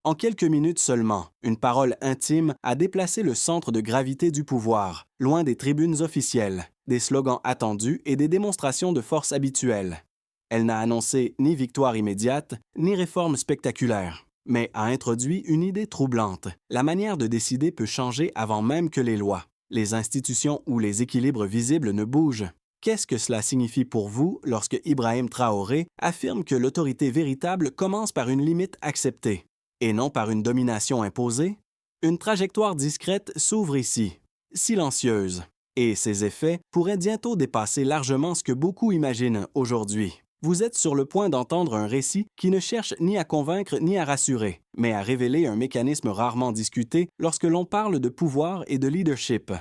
En quelques minutes seulement, une parole intime a déplacé le centre de gravité du pouvoir, loin des tribunes officielles, des slogans attendus et des démonstrations de force habituelles. Elle n'a annoncé ni victoire immédiate, ni réforme spectaculaire, mais a introduit une idée troublante. La manière de décider peut changer avant même que les lois, les institutions ou les équilibres visibles ne bougent. Qu'est-ce que cela signifie pour vous lorsque Ibrahim Traoré affirme que l'autorité véritable commence par une limite acceptée, et non par une domination imposée? Une trajectoire discrète s'ouvre ici, silencieuse, et ses effets pourraient bientôt dépasser largement ce que beaucoup imaginent aujourd'hui. Vous êtes sur le point d'entendre un récit qui ne cherche ni à convaincre ni à rassurer, mais à révéler un mécanisme rarement discuté lorsque l'on parle de pouvoir et de leadership.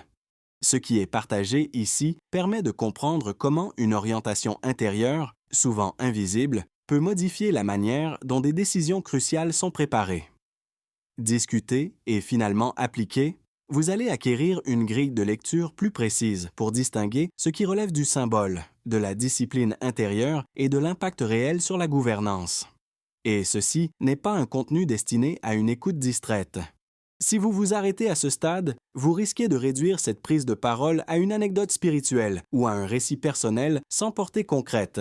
Ce qui est partagé ici permet de comprendre comment une orientation intérieure, souvent invisible, peut modifier la manière dont des décisions cruciales sont préparées. Discuter et finalement appliquer, vous allez acquérir une grille de lecture plus précise pour distinguer ce qui relève du symbole, de la discipline intérieure et de l'impact réel sur la gouvernance. Et ceci n'est pas un contenu destiné à une écoute distraite. Si vous vous arrêtez à ce stade, vous risquez de réduire cette prise de parole à une anecdote spirituelle ou à un récit personnel sans portée concrète.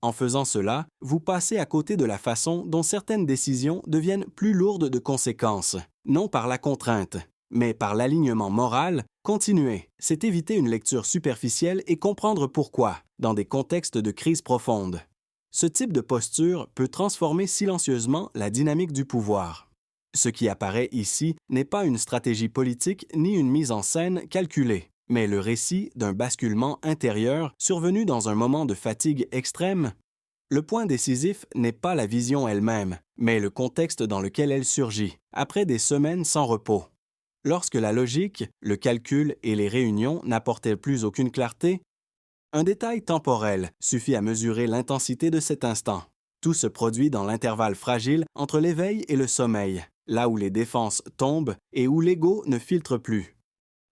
En faisant cela, vous passez à côté de la façon dont certaines décisions deviennent plus lourdes de conséquences, non par la contrainte, mais par l'alignement moral. Continuer, c'est éviter une lecture superficielle et comprendre pourquoi, dans des contextes de crise profonde. Ce type de posture peut transformer silencieusement la dynamique du pouvoir. Ce qui apparaît ici n'est pas une stratégie politique ni une mise en scène calculée, mais le récit d'un basculement intérieur survenu dans un moment de fatigue extrême. Le point décisif n'est pas la vision elle-même, mais le contexte dans lequel elle surgit, après des semaines sans repos. Lorsque la logique, le calcul et les réunions n'apportaient plus aucune clarté, un détail temporel suffit à mesurer l'intensité de cet instant. Tout se produit dans l'intervalle fragile entre l'éveil et le sommeil, là où les défenses tombent et où l'ego ne filtre plus.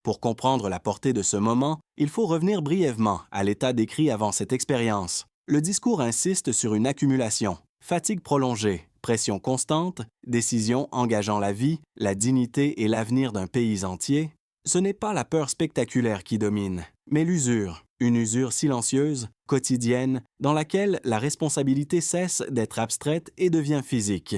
Pour comprendre la portée de ce moment, il faut revenir brièvement à l'état décrit avant cette expérience. Le discours insiste sur une accumulation, fatigue prolongée, pression constante, décisions engageant la vie, la dignité et l'avenir d'un pays entier. Ce n'est pas la peur spectaculaire qui domine, mais l'usure, une usure silencieuse, quotidienne, dans laquelle la responsabilité cesse d'être abstraite et devient physique.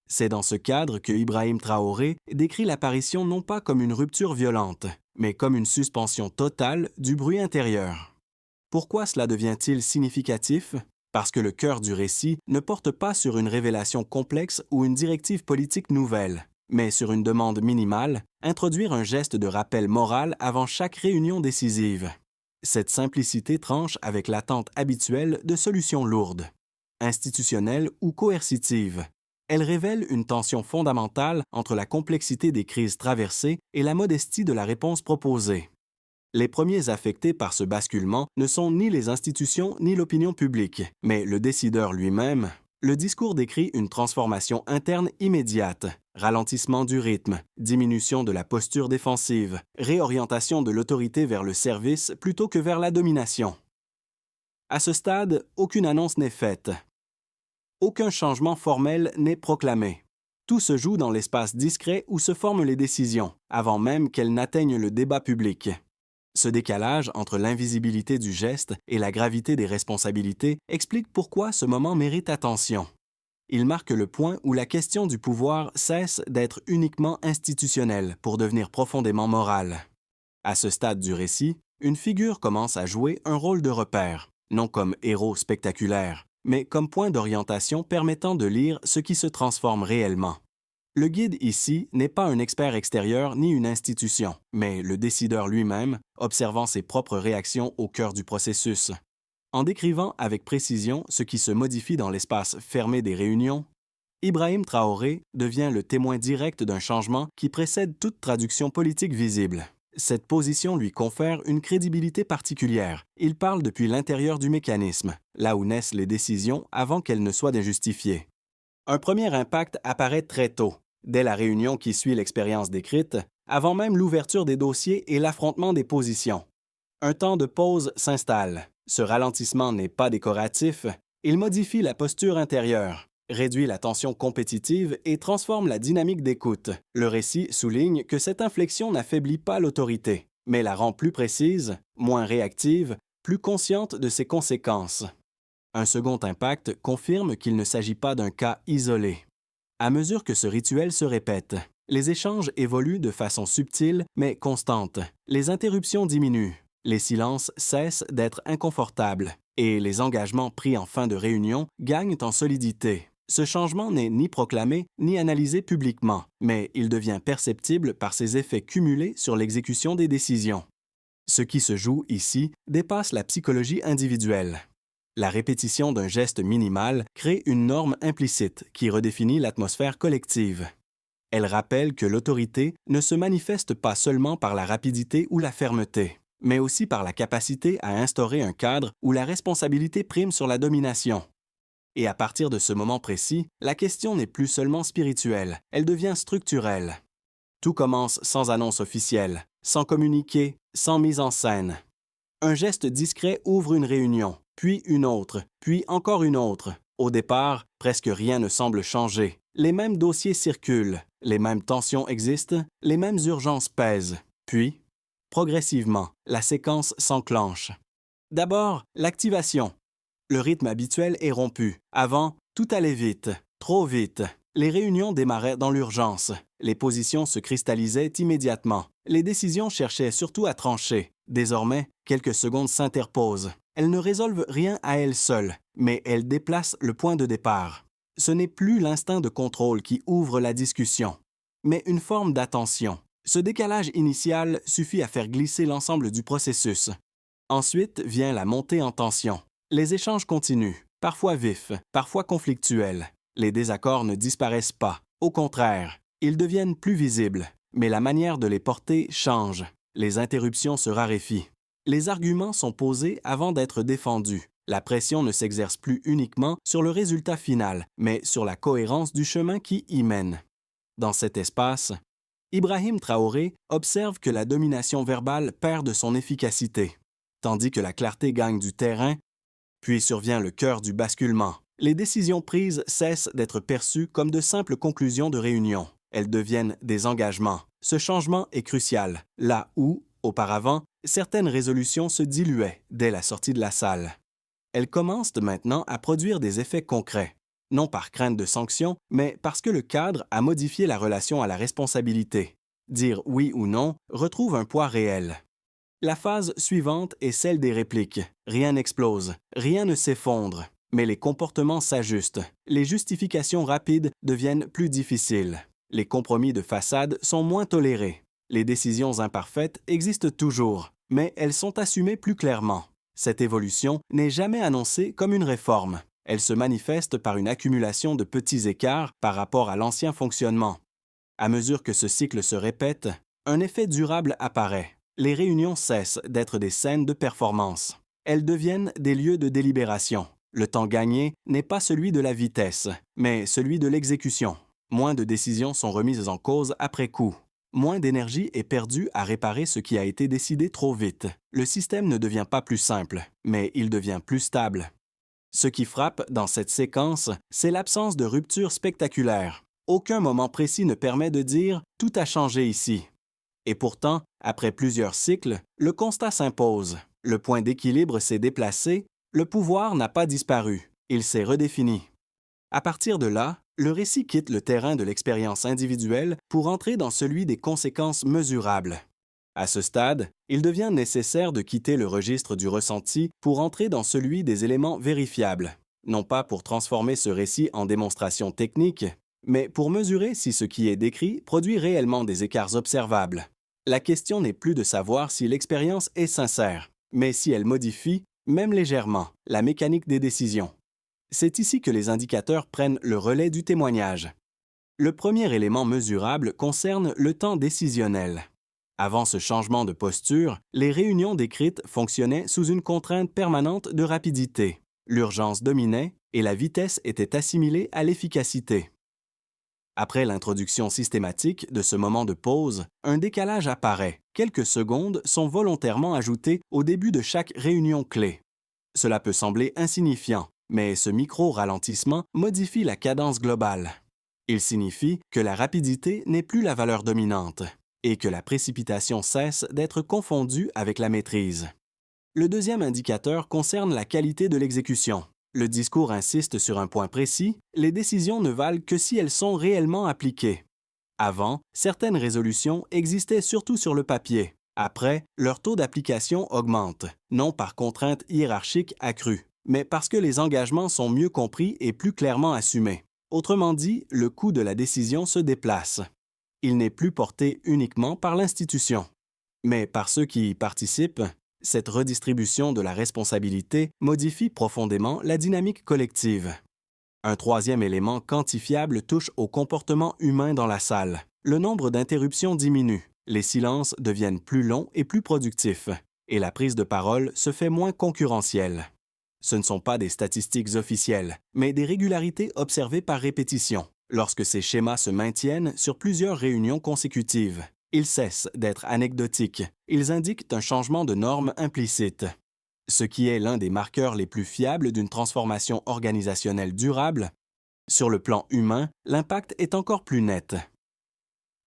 C'est dans ce cadre que Ibrahim Traoré décrit l'apparition non pas comme une rupture violente, mais comme une suspension totale du bruit intérieur. Pourquoi cela devient-il significatif? Parce que le cœur du récit ne porte pas sur une révélation complexe ou une directive politique nouvelle, mais sur une demande minimale, introduire un geste de rappel moral avant chaque réunion décisive. Cette simplicité tranche avec l'attente habituelle de solutions lourdes, institutionnelles ou coercitives. Elle révèle une tension fondamentale entre la complexité des crises traversées et la modestie de la réponse proposée. Les premiers affectés par ce basculement ne sont ni les institutions ni l'opinion publique, mais le décideur lui-même. Le discours décrit une transformation interne immédiate, ralentissement du rythme, diminution de la posture défensive, réorientation de l'autorité vers le service plutôt que vers la domination. À ce stade, aucune annonce n'est faite. Aucun changement formel n'est proclamé. Tout se joue dans l'espace discret où se forment les décisions, avant même qu'elles n'atteignent le débat public. Ce décalage entre l'invisibilité du geste et la gravité des responsabilités explique pourquoi ce moment mérite attention. Il marque le point où la question du pouvoir cesse d'être uniquement institutionnelle pour devenir profondément morale. À ce stade du récit, une figure commence à jouer un rôle de repère, non comme héros spectaculaire, mais comme point d'orientation permettant de lire ce qui se transforme réellement. Le guide ici n'est pas un expert extérieur ni une institution, mais le décideur lui-même, observant ses propres réactions au cœur du processus. En décrivant avec précision ce qui se modifie dans l'espace fermé des réunions, Ibrahim Traoré devient le témoin direct d'un changement qui précède toute traduction politique visible. Cette position lui confère une crédibilité particulière. Il parle depuis l'intérieur du mécanisme, là où naissent les décisions avant qu'elles ne soient injustifiées. Un premier impact apparaît très tôt, dès la réunion qui suit l'expérience décrite, avant même l'ouverture des dossiers et l'affrontement des positions. Un temps de pause s'installe. Ce ralentissement n'est pas décoratif, il modifie la posture intérieure. réduit la tension compétitive et transforme la dynamique d'écoute. Le récit souligne que cette inflexion n'affaiblit pas l'autorité, mais la rend plus précise, moins réactive, plus consciente de ses conséquences. Un second impact confirme qu'il ne s'agit pas d'un cas isolé. À mesure que ce rituel se répète, les échanges évoluent de façon subtile mais constante. Les interruptions diminuent, les silences cessent d'être inconfortables et les engagements pris en fin de réunion gagnent en solidité. Ce changement n'est ni proclamé ni analysé publiquement, mais il devient perceptible par ses effets cumulés sur l'exécution des décisions. Ce qui se joue ici dépasse la psychologie individuelle. La répétition d'un geste minimal crée une norme implicite qui redéfinit l'atmosphère collective. Elle rappelle que l'autorité ne se manifeste pas seulement par la rapidité ou la fermeté, mais aussi par la capacité à instaurer un cadre où la responsabilité prime sur la domination. Et à partir de ce moment précis, la question n'est plus seulement spirituelle, elle devient structurelle. Tout commence sans annonce officielle, sans communiqué, sans mise en scène. Un geste discret ouvre une réunion, puis une autre, puis encore une autre. Au départ, presque rien ne semble changer. Les mêmes dossiers circulent, les mêmes tensions existent, les mêmes urgences pèsent. Puis, progressivement, la séquence s'enclenche. D'abord, l'activation. Le rythme habituel est rompu. Avant, tout allait vite, trop vite. Les réunions démarraient dans l'urgence. Les positions se cristallisaient immédiatement. Les décisions cherchaient surtout à trancher. Désormais, quelques secondes s'interposent. Elles ne résolvent rien à elles seules, mais elles déplacent le point de départ. Ce n'est plus l'instinct de contrôle qui ouvre la discussion, mais une forme d'attention. Ce décalage initial suffit à faire glisser l'ensemble du processus. Ensuite vient la montée en tension. Les échanges continuent, parfois vifs, parfois conflictuels. Les désaccords ne disparaissent pas. Au contraire, ils deviennent plus visibles, mais la manière de les porter change. Les interruptions se raréfient. Les arguments sont posés avant d'être défendus. La pression ne s'exerce plus uniquement sur le résultat final, mais sur la cohérence du chemin qui y mène. Dans cet espace, Ibrahim Traoré observe que la domination verbale perd de son efficacité, tandis que la clarté gagne du terrain, puis survient le cœur du basculement. Les décisions prises cessent d'être perçues comme de simples conclusions de réunion. Elles deviennent des engagements. Ce changement est crucial, là où, auparavant, certaines résolutions se diluaient dès la sortie de la salle. Elles commencent maintenant à produire des effets concrets, non par crainte de sanctions, mais parce que le cadre a modifié la relation à la responsabilité. Dire oui ou non retrouve un poids réel. La phase suivante est celle des répliques. Rien n'explose, rien ne s'effondre, mais les comportements s'ajustent. Les justifications rapides deviennent plus difficiles. Les compromis de façade sont moins tolérés. Les décisions imparfaites existent toujours, mais elles sont assumées plus clairement. Cette évolution n'est jamais annoncée comme une réforme. Elle se manifeste par une accumulation de petits écarts par rapport à l'ancien fonctionnement. À mesure que ce cycle se répète, un effet durable apparaît. Les réunions cessent d'être des scènes de performance. Elles deviennent des lieux de délibération. Le temps gagné n'est pas celui de la vitesse, mais celui de l'exécution. Moins de décisions sont remises en cause après coup. Moins d'énergie est perdue à réparer ce qui a été décidé trop vite. Le système ne devient pas plus simple, mais il devient plus stable. Ce qui frappe dans cette séquence, c'est l'absence de rupture spectaculaire. Aucun moment précis ne permet de dire « tout a changé ici ». Et pourtant, après plusieurs cycles, le constat s'impose. Le point d'équilibre s'est déplacé, le pouvoir n'a pas disparu, il s'est redéfini. À partir de là, le récit quitte le terrain de l'expérience individuelle pour entrer dans celui des conséquences mesurables. À ce stade, il devient nécessaire de quitter le registre du ressenti pour entrer dans celui des éléments vérifiables, non pas pour transformer ce récit en démonstration technique, mais pour mesurer si ce qui est décrit produit réellement des écarts observables. La question n'est plus de savoir si l'expérience est sincère, mais si elle modifie, même légèrement, la mécanique des décisions. C'est ici que les indicateurs prennent le relais du témoignage. Le premier élément mesurable concerne le temps décisionnel. Avant ce changement de posture, les réunions décrites fonctionnaient sous une contrainte permanente de rapidité. L'urgence dominait et la vitesse était assimilée à l'efficacité. Après l'introduction systématique de ce moment de pause, un décalage apparaît. Quelques secondes sont volontairement ajoutées au début de chaque réunion clé. Cela peut sembler insignifiant, mais ce micro-ralentissement modifie la cadence globale. Il signifie que la rapidité n'est plus la valeur dominante et que la précipitation cesse d'être confondue avec la maîtrise. Le deuxième indicateur concerne la qualité de l'exécution. Le discours insiste sur un point précis, les décisions ne valent que si elles sont réellement appliquées. Avant, certaines résolutions existaient surtout sur le papier. Après, leur taux d'application augmente, non par contrainte hiérarchique accrue, mais parce que les engagements sont mieux compris et plus clairement assumés. Autrement dit, le coût de la décision se déplace. Il n'est plus porté uniquement par l'institution, mais par ceux qui y participent. Cette redistribution de la responsabilité modifie profondément la dynamique collective. Un troisième élément quantifiable touche au comportement humain dans la salle. Le nombre d'interruptions diminue, les silences deviennent plus longs et plus productifs, et la prise de parole se fait moins concurrentielle. Ce ne sont pas des statistiques officielles, mais des régularités observées par répétition. Lorsque ces schémas se maintiennent sur plusieurs réunions consécutives, ils cessent d'être anecdotiques. Ils indiquent un changement de normes implicite. Ce qui est l'un des marqueurs les plus fiables d'une transformation organisationnelle durable. Sur le plan humain, l'impact est encore plus net.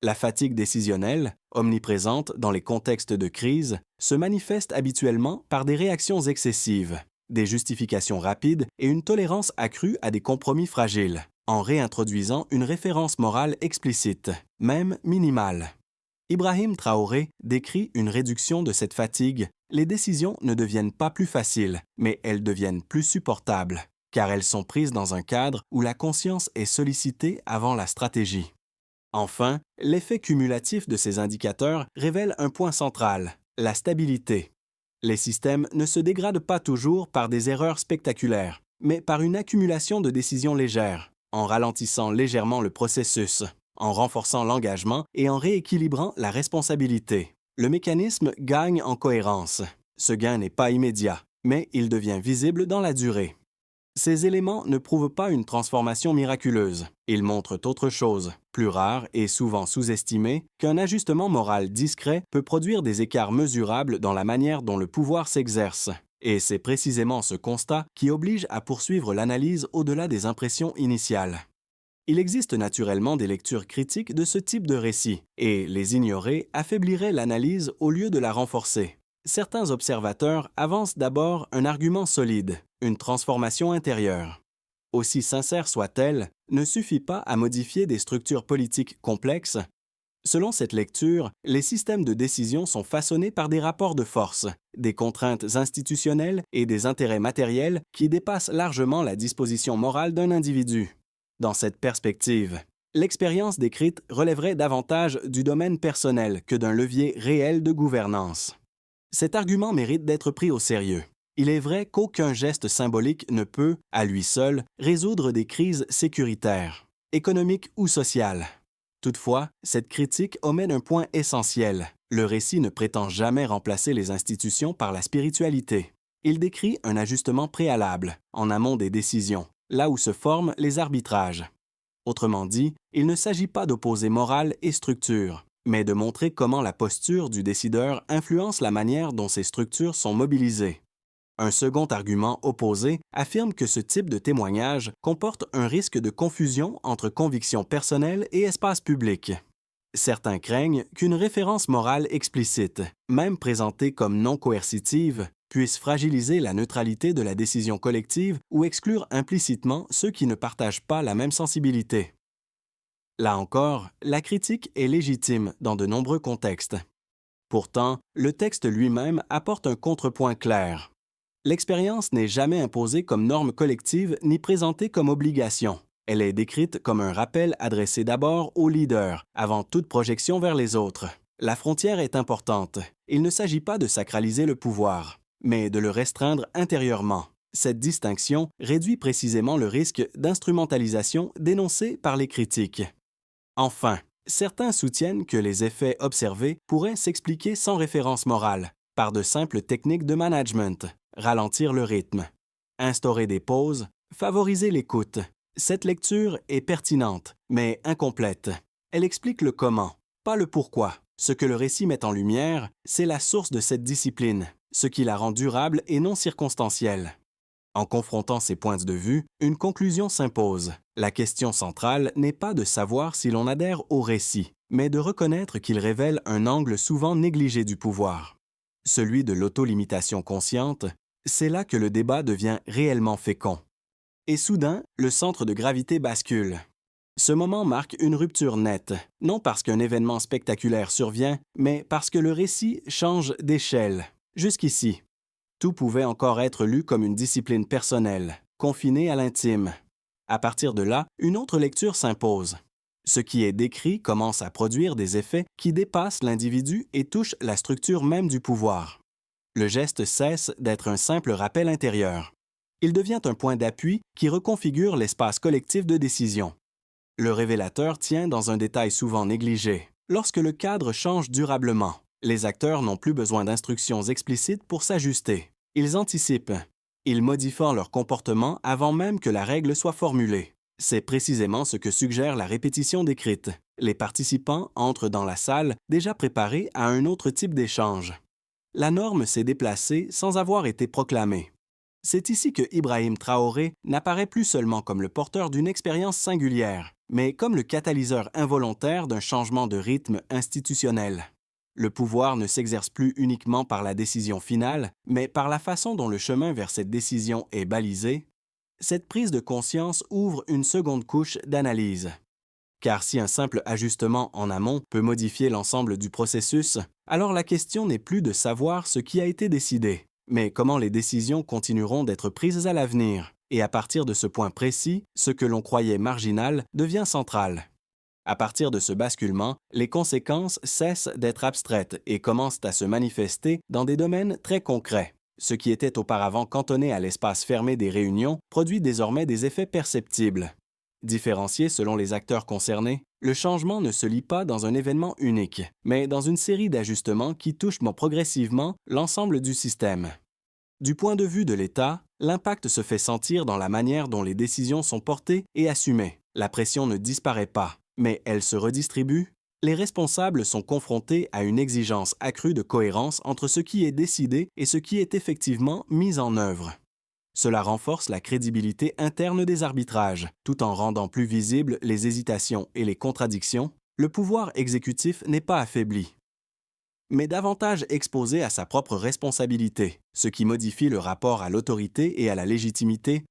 La fatigue décisionnelle, omniprésente dans les contextes de crise, se manifeste habituellement par des réactions excessives, des justifications rapides et une tolérance accrue à des compromis fragiles, en réintroduisant une référence morale explicite, même minimale. Ibrahim Traoré décrit une réduction de cette fatigue. Les décisions ne deviennent pas plus faciles, mais elles deviennent plus supportables, car elles sont prises dans un cadre où la conscience est sollicitée avant la stratégie. Enfin, l'effet cumulatif de ces indicateurs révèle un point central, la stabilité. Les systèmes ne se dégradent pas toujours par des erreurs spectaculaires, mais par une accumulation de décisions légères, en ralentissant légèrement le processus, en renforçant l'engagement et en rééquilibrant la responsabilité. Le mécanisme gagne en cohérence. Ce gain n'est pas immédiat, mais il devient visible dans la durée. Ces éléments ne prouvent pas une transformation miraculeuse. Ils montrent autre chose, plus rare et souvent sous-estimé, qu'un ajustement moral discret peut produire des écarts mesurables dans la manière dont le pouvoir s'exerce. Et c'est précisément ce constat qui oblige à poursuivre l'analyse au-delà des impressions initiales. Il existe naturellement des lectures critiques de ce type de récit, et les ignorer affaiblirait l'analyse au lieu de la renforcer. Certains observateurs avancent d'abord un argument solide, une transformation intérieure. Aussi sincère soit-elle, ne suffit pas à modifier des structures politiques complexes. Selon cette lecture, les systèmes de décision sont façonnés par des rapports de force, des contraintes institutionnelles et des intérêts matériels qui dépassent largement la disposition morale d'un individu. Dans cette perspective, l'expérience décrite relèverait davantage du domaine personnel que d'un levier réel de gouvernance. Cet argument mérite d'être pris au sérieux. Il est vrai qu'aucun geste symbolique ne peut, à lui seul, résoudre des crises sécuritaires, économiques ou sociales. Toutefois, cette critique omet un point essentiel. Le récit ne prétend jamais remplacer les institutions par la spiritualité. Il décrit un ajustement préalable, en amont des décisions, là où se forment les arbitrages. Autrement dit, il ne s'agit pas d'opposer morale et structure, mais de montrer comment la posture du décideur influence la manière dont ces structures sont mobilisées. Un second argument opposé affirme que ce type de témoignage comporte un risque de confusion entre convictions personnelles et espace public. Certains craignent qu'une référence morale explicite, même présentée comme non coercitive, puisse fragiliser la neutralité de la décision collective ou exclure implicitement ceux qui ne partagent pas la même sensibilité. Là encore, la critique est légitime dans de nombreux contextes. Pourtant, le texte lui-même apporte un contrepoint clair. L'expérience n'est jamais imposée comme norme collective ni présentée comme obligation. Elle est décrite comme un rappel adressé d'abord aux leaders, avant toute projection vers les autres. La frontière est importante. Il ne s'agit pas de sacraliser le pouvoir, mais de le restreindre intérieurement. Cette distinction réduit précisément le risque d'instrumentalisation dénoncé par les critiques. Enfin, certains soutiennent que les effets observés pourraient s'expliquer sans référence morale, par de simples techniques de management, ralentir le rythme, instaurer des pauses, favoriser l'écoute. Cette lecture est pertinente, mais incomplète. Elle explique le comment, pas le pourquoi. Ce que le récit met en lumière, c'est la source de cette discipline, ce qui la rend durable et non circonstancielle. En confrontant ces points de vue, une conclusion s'impose. La question centrale n'est pas de savoir si l'on adhère au récit, mais de reconnaître qu'il révèle un angle souvent négligé du pouvoir. Celui de l'autolimitation consciente, c'est là que le débat devient réellement fécond. Et soudain, le centre de gravité bascule. Ce moment marque une rupture nette, non parce qu'un événement spectaculaire survient, mais parce que le récit change d'échelle. Jusqu'ici, tout pouvait encore être lu comme une discipline personnelle, confinée à l'intime. À partir de là, une autre lecture s'impose. Ce qui est décrit commence à produire des effets qui dépassent l'individu et touchent la structure même du pouvoir. Le geste cesse d'être un simple rappel intérieur. Il devient un point d'appui qui reconfigure l'espace collectif de décision. Le révélateur tient dans un détail souvent négligé. Lorsque le cadre change durablement, les acteurs n'ont plus besoin d'instructions explicites pour s'ajuster. Ils anticipent. Ils modifient leur comportement avant même que la règle soit formulée. C'est précisément ce que suggère la répétition décrite. Les participants entrent dans la salle déjà préparés à un autre type d'échange. La norme s'est déplacée sans avoir été proclamée. C'est ici que Ibrahim Traoré n'apparaît plus seulement comme le porteur d'une expérience singulière, mais comme le catalyseur involontaire d'un changement de rythme institutionnel. Le pouvoir ne s'exerce plus uniquement par la décision finale, mais par la façon dont le chemin vers cette décision est balisé. Cette prise de conscience ouvre une seconde couche d'analyse. Car si un simple ajustement en amont peut modifier l'ensemble du processus, alors la question n'est plus de savoir ce qui a été décidé, mais comment les décisions continueront d'être prises à l'avenir. Et à partir de ce point précis, ce que l'on croyait marginal devient central. À partir de ce basculement, les conséquences cessent d'être abstraites et commencent à se manifester dans des domaines très concrets. Ce qui était auparavant cantonné à l'espace fermé des réunions produit désormais des effets perceptibles. Différencié selon les acteurs concernés, le changement ne se lie pas dans un événement unique, mais dans une série d'ajustements qui touchent progressivement l'ensemble du système. Du point de vue de l'État, l'impact se fait sentir dans la manière dont les décisions sont portées et assumées. La pression ne disparaît pas, mais elle se redistribue. Les responsables sont confrontés à une exigence accrue de cohérence entre ce qui est décidé et ce qui est effectivement mis en œuvre. Cela renforce la crédibilité interne des arbitrages, tout en rendant plus visibles les hésitations et les contradictions. Le pouvoir exécutif n'est pas affaibli, mais davantage exposé à sa propre responsabilité, ce qui modifie le rapport à l'autorité et à la légitimité.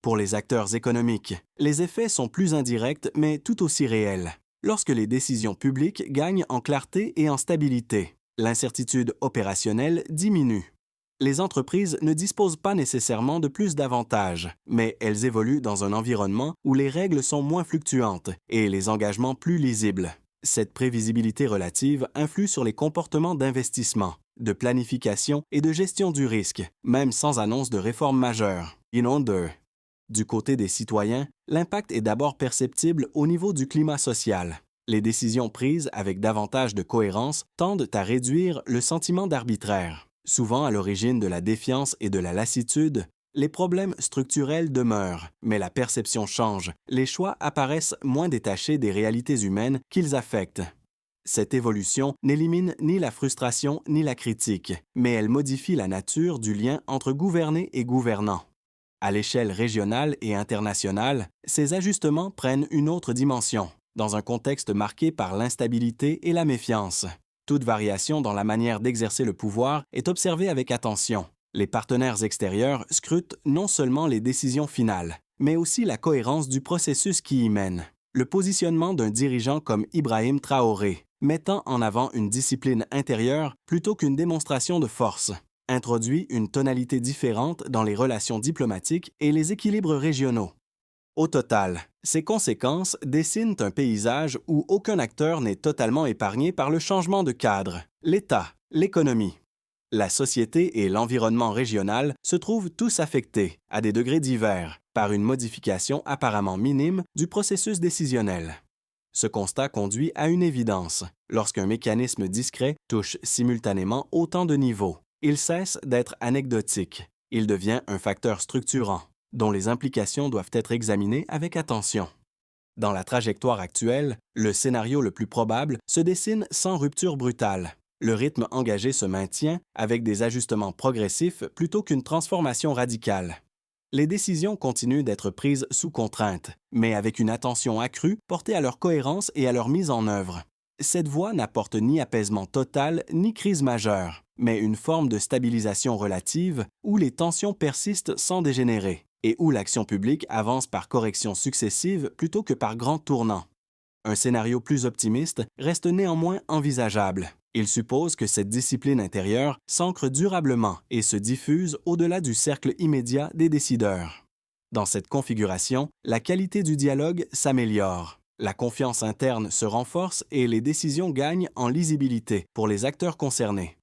Pour les acteurs économiques, les effets sont plus indirects mais tout aussi réels. Lorsque les décisions publiques gagnent en clarté et en stabilité, l'incertitude opérationnelle diminue. Les entreprises ne disposent pas nécessairement de plus d'avantages, mais elles évoluent dans un environnement où les règles sont moins fluctuantes et les engagements plus lisibles. Cette prévisibilité relative influe sur les comportements d'investissement, de planification et de gestion du risque, même sans annonce de réforme majeure. Du côté des citoyens, l'impact est d'abord perceptible au niveau du climat social. Les décisions prises avec davantage de cohérence tendent à réduire le sentiment d'arbitraire. Souvent à l'origine de la défiance et de la lassitude, les problèmes structurels demeurent, mais la perception change. Les choix apparaissent moins détachés des réalités humaines qu'ils affectent. Cette évolution n'élimine ni la frustration ni la critique, mais elle modifie la nature du lien entre gouverné et gouvernant. À l'échelle régionale et internationale, ces ajustements prennent une autre dimension, dans un contexte marqué par l'instabilité et la méfiance. Toute variation dans la manière d'exercer le pouvoir est observée avec attention. Les partenaires extérieurs scrutent non seulement les décisions finales, mais aussi la cohérence du processus qui y mène. Le positionnement d'un dirigeant comme Ibrahim Traoré, mettant en avant une discipline intérieure plutôt qu'une démonstration de force, introduit une tonalité différente dans les relations diplomatiques et les équilibres régionaux. Au total, ces conséquences dessinent un paysage où aucun acteur n'est totalement épargné par le changement de cadre. L'État, l'économie, la société et l'environnement régional se trouvent tous affectés, à des degrés divers, par une modification apparemment minime du processus décisionnel. Ce constat conduit à une évidence. Lorsqu'un mécanisme discret touche simultanément autant de niveaux, il cesse d'être anecdotique. Il devient un facteur structurant, dont les implications doivent être examinées avec attention. Dans la trajectoire actuelle, le scénario le plus probable se dessine sans rupture brutale. Le rythme engagé se maintient avec des ajustements progressifs plutôt qu'une transformation radicale. Les décisions continuent d'être prises sous contrainte, mais avec une attention accrue portée à leur cohérence et à leur mise en œuvre. Cette voie n'apporte ni apaisement total ni crise majeure, mais une forme de stabilisation relative où les tensions persistent sans dégénérer et où l'action publique avance par corrections successives plutôt que par grands tournants. Un scénario plus optimiste reste néanmoins envisageable. Il suppose que cette discipline intérieure s'ancre durablement et se diffuse au-delà du cercle immédiat des décideurs. Dans cette configuration, la qualité du dialogue s'améliore. La confiance interne se renforce et les décisions gagnent en lisibilité pour les acteurs concernés.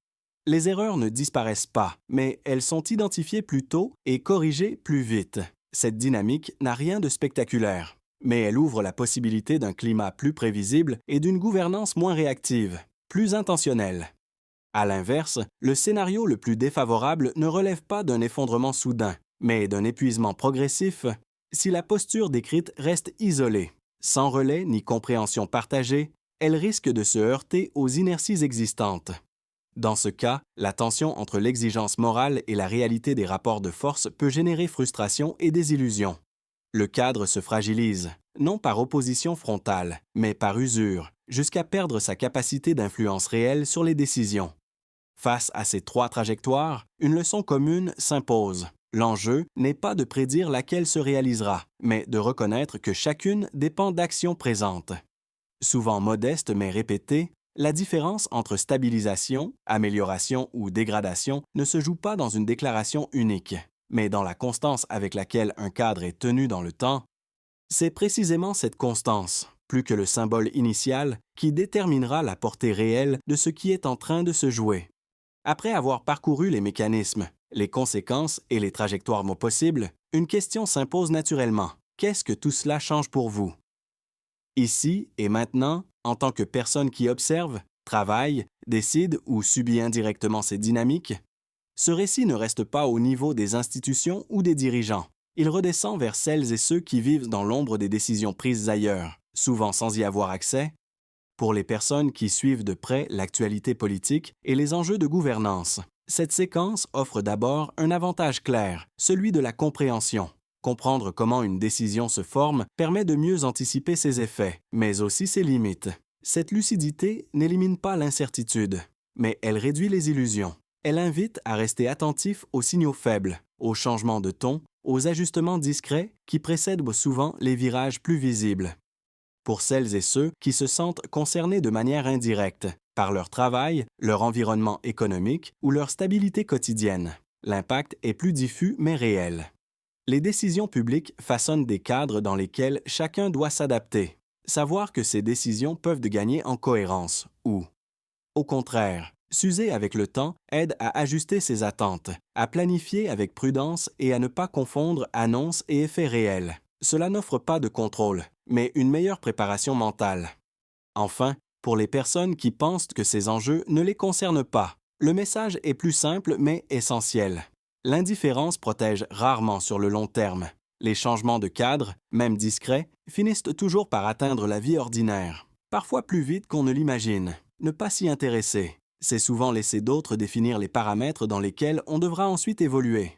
Les erreurs ne disparaissent pas, mais elles sont identifiées plus tôt et corrigées plus vite. Cette dynamique n'a rien de spectaculaire, mais elle ouvre la possibilité d'un climat plus prévisible et d'une gouvernance moins réactive, plus intentionnelle. À l'inverse, le scénario le plus défavorable ne relève pas d'un effondrement soudain, mais d'un épuisement progressif si la posture décrite reste isolée. Sans relais ni compréhension partagée, elle risque de se heurter aux inerties existantes. Dans ce cas, la tension entre l'exigence morale et la réalité des rapports de force peut générer frustration et désillusion. Le cadre se fragilise, non par opposition frontale, mais par usure, jusqu'à perdre sa capacité d'influence réelle sur les décisions. Face à ces trois trajectoires, une leçon commune s'impose. L'enjeu n'est pas de prédire laquelle se réalisera, mais de reconnaître que chacune dépend d'actions présentes. Souvent modeste mais répétée, la différence entre stabilisation, amélioration ou dégradation ne se joue pas dans une déclaration unique, mais dans la constance avec laquelle un cadre est tenu dans le temps. C'est précisément cette constance, plus que le symbole initial, qui déterminera la portée réelle de ce qui est en train de se jouer. Après avoir parcouru les mécanismes, les conséquences et les trajectoires possibles, une question s'impose naturellement. Qu'est-ce que tout cela change pour vous? Ici et maintenant, en tant que personne qui observe, travaille, décide ou subit indirectement ces dynamiques, ce récit ne reste pas au niveau des institutions ou des dirigeants. Il redescend vers celles et ceux qui vivent dans l'ombre des décisions prises ailleurs, souvent sans y avoir accès. Pour les personnes qui suivent de près l'actualité politique et les enjeux de gouvernance, cette séquence offre d'abord un avantage clair, celui de la compréhension. Comprendre comment une décision se forme permet de mieux anticiper ses effets, mais aussi ses limites. Cette lucidité n'élimine pas l'incertitude, mais elle réduit les illusions. Elle invite à rester attentif aux signaux faibles, aux changements de ton, aux ajustements discrets qui précèdent souvent les virages plus visibles. Pour celles et ceux qui se sentent concernés de manière indirecte, par leur travail, leur environnement économique ou leur stabilité quotidienne, l'impact est plus diffus mais réel. Les décisions publiques façonnent des cadres dans lesquels chacun doit s'adapter, savoir que ces décisions peuvent gagner en cohérence ou, au contraire, s'user avec le temps aide à ajuster ses attentes, à planifier avec prudence et à ne pas confondre annonces et effets réels. Cela n'offre pas de contrôle, mais une meilleure préparation mentale. Enfin, pour les personnes qui pensent que ces enjeux ne les concernent pas, le message est plus simple mais essentiel. L'indifférence protège rarement sur le long terme. Les changements de cadre, même discrets, finissent toujours par atteindre la vie ordinaire, parfois plus vite qu'on ne l'imagine. Ne pas s'y intéresser, c'est souvent laisser d'autres définir les paramètres dans lesquels on devra ensuite évoluer.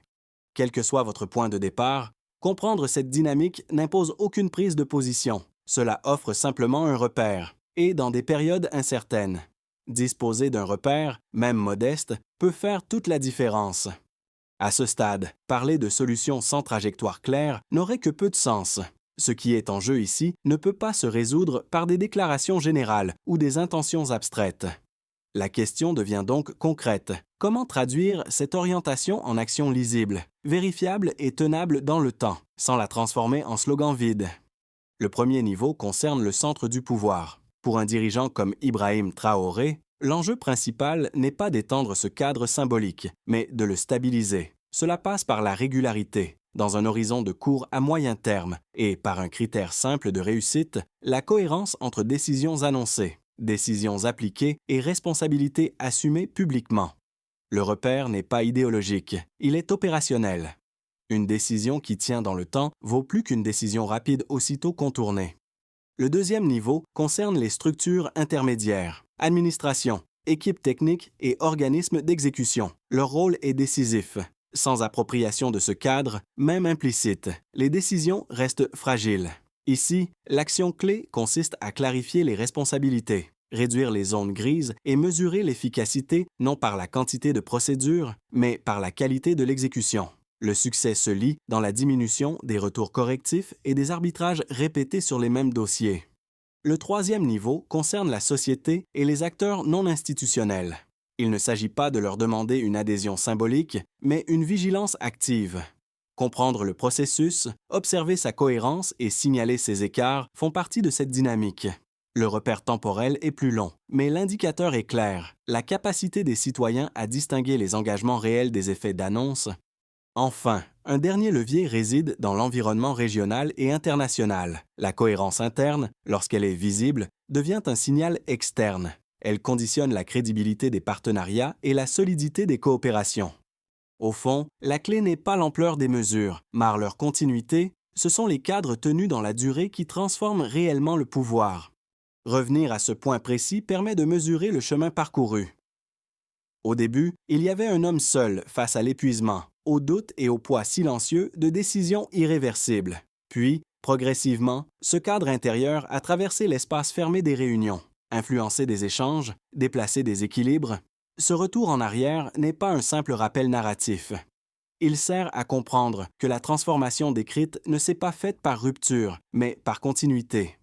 Quel que soit votre point de départ, comprendre cette dynamique n'impose aucune prise de position. Cela offre simplement un repère, et dans des périodes incertaines. Disposer d'un repère, même modeste, peut faire toute la différence. À ce stade, parler de solutions sans trajectoire claire n'aurait que peu de sens. Ce qui est en jeu ici ne peut pas se résoudre par des déclarations générales ou des intentions abstraites. La question devient donc concrète. Comment traduire cette orientation en action lisible, vérifiable et tenable dans le temps, sans la transformer en slogan vide? Le premier niveau concerne le centre du pouvoir. Pour un dirigeant comme Ibrahim Traoré, l'enjeu principal n'est pas d'étendre ce cadre symbolique, mais de le stabiliser. Cela passe par la régularité, dans un horizon de court à moyen terme, et par un critère simple de réussite, la cohérence entre décisions annoncées, décisions appliquées et responsabilités assumées publiquement. Le repère n'est pas idéologique, il est opérationnel. Une décision qui tient dans le temps vaut plus qu'une décision rapide aussitôt contournée. Le deuxième niveau concerne les structures intermédiaires, administration, équipes techniques et organismes d'exécution. Leur rôle est décisif. Sans appropriation de ce cadre, même implicite, les décisions restent fragiles. Ici, l'action clé consiste à clarifier les responsabilités, réduire les zones grises et mesurer l'efficacité non par la quantité de procédures, mais par la qualité de l'exécution. Le succès se lie dans la diminution des retours correctifs et des arbitrages répétés sur les mêmes dossiers. Le troisième niveau concerne la société et les acteurs non institutionnels. Il ne s'agit pas de leur demander une adhésion symbolique, mais une vigilance active. Comprendre le processus, observer sa cohérence et signaler ses écarts font partie de cette dynamique. Le repère temporel est plus long, mais l'indicateur est clair, la capacité des citoyens à distinguer les engagements réels des effets d'annonce. Enfin, un dernier levier réside dans l'environnement régional et international. La cohérence interne, lorsqu'elle est visible, devient un signal externe. Elle conditionne la crédibilité des partenariats et la solidité des coopérations. Au fond, la clé n'est pas l'ampleur des mesures, mais leur continuité, ce sont les cadres tenus dans la durée qui transforment réellement le pouvoir. Revenir à ce point précis permet de mesurer le chemin parcouru. Au début, il y avait un homme seul face à l'épuisement, aux doutes et au poids silencieux de décisions irréversibles. Puis, progressivement, ce cadre intérieur a traversé l'espace fermé des réunions, influencé des échanges, déplacé des équilibres. Ce retour en arrière n'est pas un simple rappel narratif. Il sert à comprendre que la transformation décrite ne s'est pas faite par rupture, mais par continuité.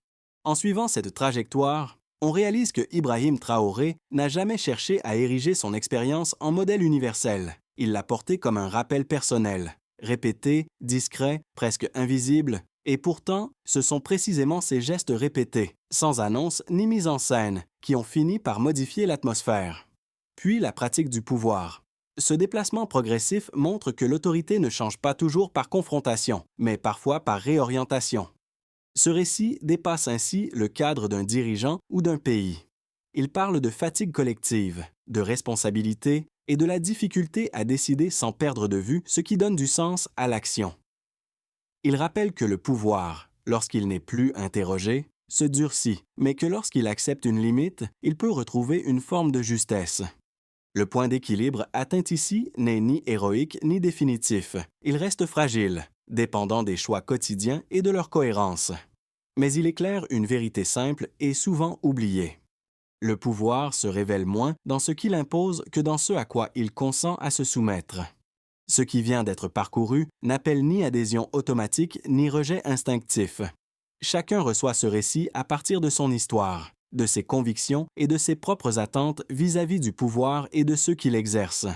En suivant cette trajectoire, on réalise que Ibrahim Traoré n'a jamais cherché à ériger son expérience en modèle universel. Il l'a porté comme un rappel personnel, répété, discret, presque invisible, et pourtant, ce sont précisément ces gestes répétés, sans annonce ni mise en scène, qui ont fini par modifier l'atmosphère. Puis la pratique du pouvoir. Ce déplacement progressif montre que l'autorité ne change pas toujours par confrontation, mais parfois par réorientation. Ce récit dépasse ainsi le cadre d'un dirigeant ou d'un pays. Il parle de fatigue collective, de responsabilité et de la difficulté à décider sans perdre de vue ce qui donne du sens à l'action. Il rappelle que le pouvoir, lorsqu'il n'est plus interrogé, se durcit, mais que lorsqu'il accepte une limite, il peut retrouver une forme de justesse. Le point d'équilibre atteint ici n'est ni héroïque ni définitif. Il reste fragile, dépendant des choix quotidiens et de leur cohérence. Mais il éclaire une vérité simple et souvent oubliée. Le pouvoir se révèle moins dans ce qu'il impose que dans ce à quoi il consent à se soumettre. Ce qui vient d'être parcouru n'appelle ni adhésion automatique ni rejet instinctif. Chacun reçoit ce récit à partir de son histoire, de ses convictions et de ses propres attentes vis-à-vis du pouvoir et de ceux qui l'exercent.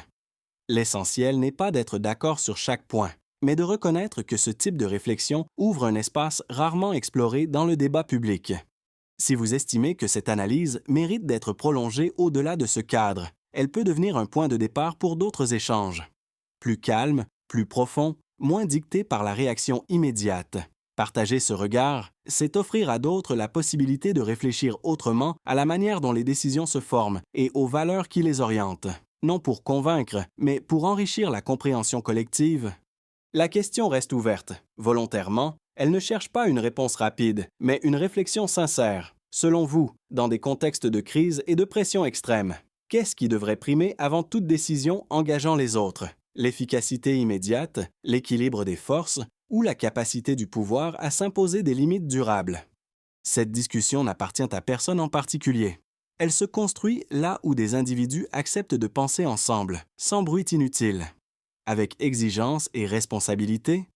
L'essentiel n'est pas d'être d'accord sur chaque point, mais de reconnaître que ce type de réflexion ouvre un espace rarement exploré dans le débat public. Si vous estimez que cette analyse mérite d'être prolongée au-delà de ce cadre, elle peut devenir un point de départ pour d'autres échanges. Plus calme, plus profond, moins dicté par la réaction immédiate. Partager ce regard, c'est offrir à d'autres la possibilité de réfléchir autrement à la manière dont les décisions se forment et aux valeurs qui les orientent. Non pour convaincre, mais pour enrichir la compréhension collective. La question reste ouverte. Volontairement, elle ne cherche pas une réponse rapide, mais une réflexion sincère. Selon vous, dans des contextes de crise et de pression extrême, qu'est-ce qui devrait primer avant toute décision engageant les autres? L'efficacité immédiate, l'équilibre des forces ou la capacité du pouvoir à s'imposer des limites durables? Cette discussion n'appartient à personne en particulier. Elle se construit là où des individus acceptent de penser ensemble, sans bruit inutile. Avec exigence et responsabilité,